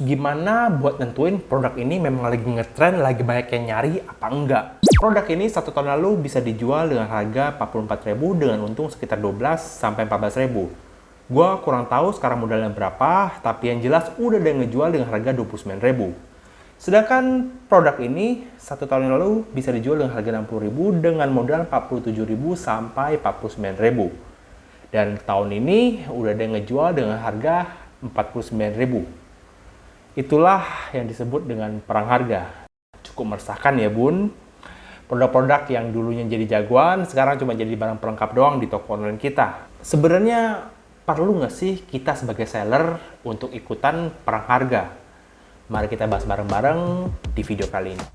gimana buat nentuin produk ini memang lagi ngetrend, lagi banyak yang nyari apa enggak? Produk ini 1 tahun lalu bisa dijual dengan harga 44.000 dengan untung sekitar 12 sampai 14.000. Gua kurang tahu sekarang modalnya berapa, tapi yang jelas udah ada yang ngejual dengan harga 29.000. Sedangkan produk ini 1 tahun yang lalu bisa dijual dengan harga 60.000 dengan modal 47.000 sampai 49.000. Dan tahun ini udah ada yang ngejual dengan harga 49.000. Itulah yang disebut dengan perang harga. Cukup meresahkan ya bun. Produk-produk yang dulunya jadi jagoan, sekarang cuma jadi barang pelengkap doang di toko online kita. Sebenarnya perlu nggak sih kita sebagai seller untuk ikutan perang harga? Mari kita bahas bareng-bareng di video kali ini.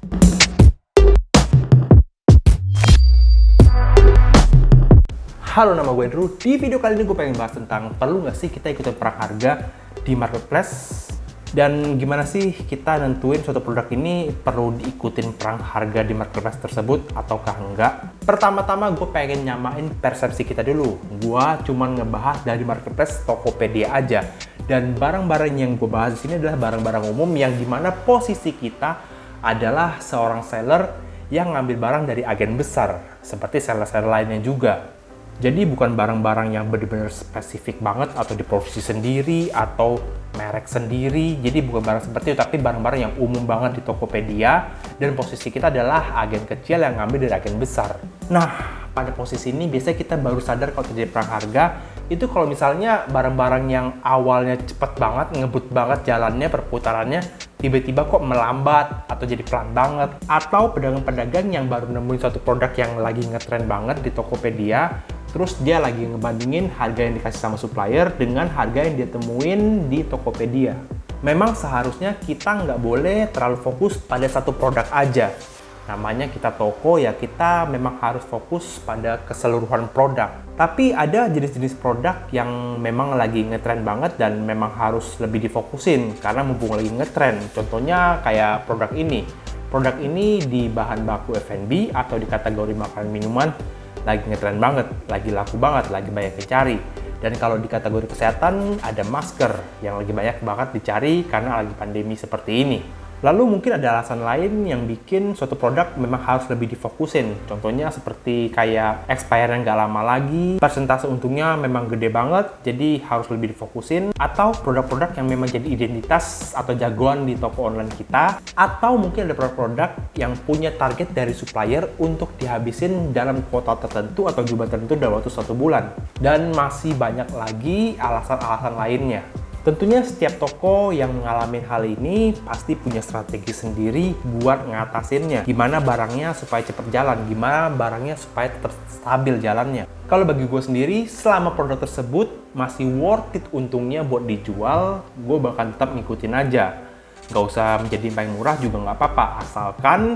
Halo, nama gue Andrew. Di video kali ini gue pengen bahas tentang perlu nggak sih kita ikutan perang harga di marketplace, dan gimana sih kita nentuin suatu produk ini perlu diikutin perang harga di marketplace tersebut ataukah enggak. Pertama-tama gue pengen nyamain persepsi kita dulu. Gue cuman ngebahas dari marketplace Tokopedia aja, dan barang-barang yang gue bahas di sini adalah barang-barang umum yang dimana posisi kita adalah seorang seller yang ngambil barang dari agen besar seperti seller-seller lainnya juga. Jadi bukan barang-barang yang benar-benar spesifik banget atau diproduksi sendiri atau merek sendiri. Jadi bukan barang seperti itu, tapi barang-barang yang umum banget di Tokopedia, dan posisi kita adalah agen kecil yang ngambil dari agen besar. Nah, pada posisi ini biasanya kita baru sadar kalau terjadi perang harga itu kalau misalnya barang-barang yang awalnya cepet banget, ngebut banget jalannya, perputarannya, tiba-tiba kok melambat atau jadi pelan banget. Atau pedagang-pedagang yang baru nemuin suatu produk yang lagi ngetrend banget di Tokopedia, terus dia lagi ngebandingin harga yang dikasih sama supplier dengan harga yang dia temuin di Tokopedia. Memang seharusnya kita nggak boleh terlalu fokus pada satu produk aja. Namanya kita toko ya, kita memang harus fokus pada keseluruhan produk. Tapi ada jenis-jenis produk yang memang lagi ngetrend banget dan memang harus lebih difokusin karena mumpung lagi ngetrend. Contohnya kayak produk ini. Produk ini di bahan baku F&B atau di kategori makanan minuman lagi ngetrend banget, lagi laku banget, lagi banyak dicari. Dan kalau di kategori kesehatan ada masker yang lagi banyak banget dicari karena lagi pandemi seperti ini. Lalu mungkin ada alasan lain yang bikin suatu produk memang harus lebih difokusin. Contohnya seperti kayak expire yang nggak lama lagi, persentase untungnya memang gede banget, jadi harus lebih difokusin. Atau produk-produk yang memang jadi identitas atau jagoan di toko online kita. Atau mungkin ada produk-produk yang punya target dari supplier untuk dihabisin dalam kuota tertentu atau jumlah tertentu dalam waktu 1 bulan. Dan masih banyak lagi alasan-alasan lainnya. Tentunya setiap toko yang mengalami hal ini pasti punya strategi sendiri buat ngatasinnya. Gimana barangnya supaya cepat jalan, gimana barangnya supaya tetap stabil jalannya. Kalau bagi gue sendiri, selama produk tersebut masih worth it untungnya buat dijual, gue bakal tetap ngikutin aja. Gak usah menjadi paling murah juga nggak apa-apa, asalkan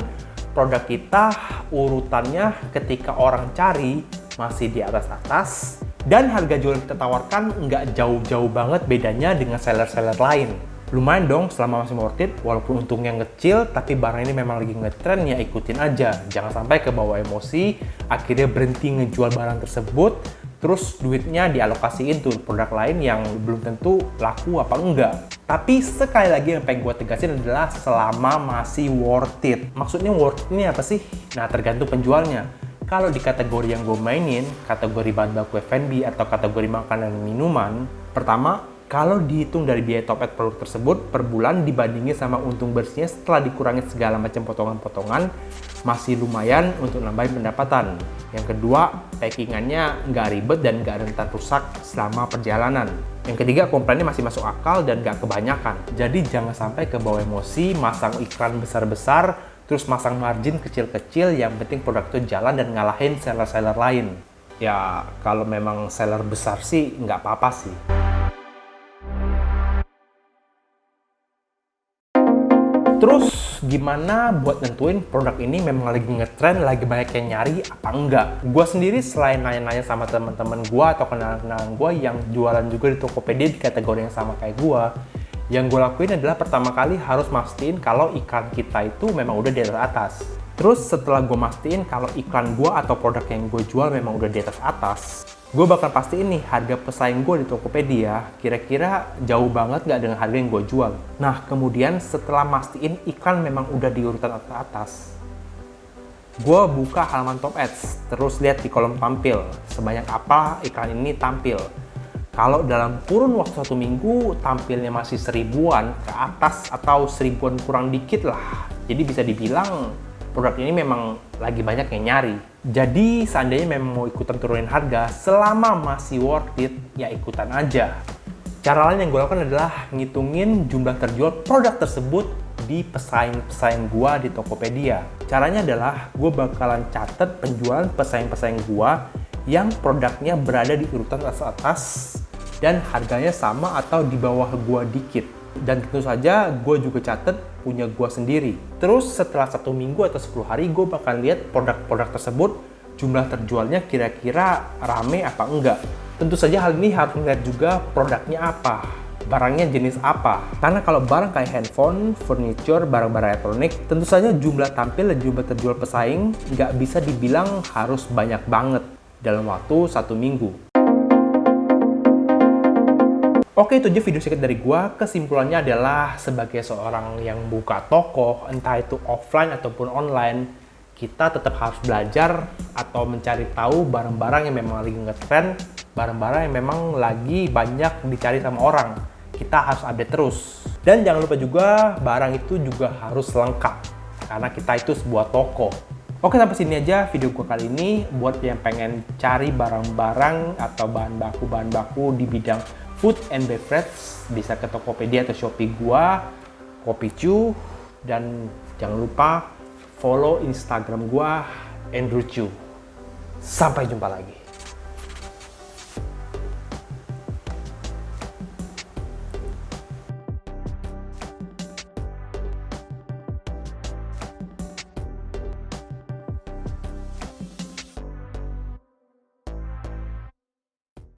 produk kita urutannya ketika orang cari masih di atas-atas, dan harga jual yang kita tawarkan nggak jauh-jauh banget bedanya dengan seller-seller lain. Lumayan dong selama masih worth it, walaupun untungnya kecil, tapi barang ini memang lagi ngetrend ya ikutin aja. Jangan sampai kebawa emosi, akhirnya berhenti ngejual barang tersebut, terus duitnya dialokasiin tuh produk lain yang belum tentu laku apa enggak. Tapi sekali lagi yang pengen gue tegasin adalah selama masih worth it. Maksudnya worth it ini apa sih? Nah, tergantung penjualnya. Kalau di kategori yang gue mainin, kategori bahan baku F&B atau kategori makanan dan minuman, pertama, kalau dihitung dari biaya top ad produk tersebut per bulan dibandingin sama untung bersihnya setelah dikurangi segala macam potongan-potongan, masih lumayan untuk nambahin pendapatan. Yang kedua, packingannya nggak ribet dan nggak rentan rusak selama perjalanan. Yang ketiga, komplainnya masih masuk akal dan nggak kebanyakan. Jadi jangan sampai kebawa emosi, masang iklan besar-besar, terus masang margin kecil-kecil, yang penting produk itu jalan dan ngalahin seller-seller lain. Ya, kalau memang seller besar sih nggak apa-apa sih. Terus gimana buat nentuin produk ini memang lagi ngetrend, lagi banyak yang nyari apa enggak? Gua sendiri selain nanya-nanya sama teman-teman gua atau kenalan-kenalan gua yang jualan juga di Tokopedia di kategori yang sama kayak gua, yang gue lakuin adalah pertama kali harus mastiin kalau iklan kita itu memang udah di atas. Terus setelah gue mastiin kalau iklan gue atau produk yang gue jual memang udah di atas, Gue bakal pastiin nih harga pesaing gue di Tokopedia kira-kira jauh banget nggak dengan harga yang gue jual. Nah, kemudian setelah mastiin iklan memang udah di urutan atas, gue buka halaman Top Ads, terus lihat di kolom tampil, sebanyak apa iklan ini tampil. Kalau dalam kurun waktu 1 minggu, tampilnya masih 1000-an ke atas atau 1000-an kurang dikit lah. Jadi bisa dibilang produk ini memang lagi banyak yang nyari. Jadi seandainya memang mau ikutan turunin harga, selama masih worth it, ya ikutan aja. Cara lain yang gue lakukan adalah ngitungin jumlah terjual produk tersebut di pesaing-pesaing gue di Tokopedia. Caranya adalah gue bakalan catat penjualan pesaing-pesaing gue yang produknya berada di urutan atas dan harganya sama atau di bawah gue dikit. Dan tentu saja gue juga catat punya gue sendiri. Terus setelah 1 minggu atau 10 hari gue bakal lihat produk-produk tersebut jumlah terjualnya kira-kira rame apa enggak. Tentu saja hal ini harus melihat juga produknya apa, barangnya jenis apa. Karena kalau barang kayak handphone, furniture, barang-barang elektronik, tentu saja jumlah tampil dan jumlah terjual pesaing nggak bisa dibilang harus banyak banget dalam waktu 1 minggu. Oke, itu aja video singkat dari gua. Kesimpulannya adalah sebagai seorang yang buka toko, entah itu offline ataupun online, kita tetap harus belajar atau mencari tahu barang-barang yang memang lagi ngetrend, barang-barang yang memang lagi banyak dicari sama orang. Kita harus update terus. Dan jangan lupa juga barang itu juga harus lengkap, karena kita itu sebuah toko. Oke, sampai sini aja video gua kali ini. Buat yang pengen cari barang-barang atau bahan baku di bidang food and beverage, bisa ke Tokopedia atau Shopee gua, Kopicu, dan jangan lupa follow Instagram gua, Andrew Chu. Sampai jumpa lagi.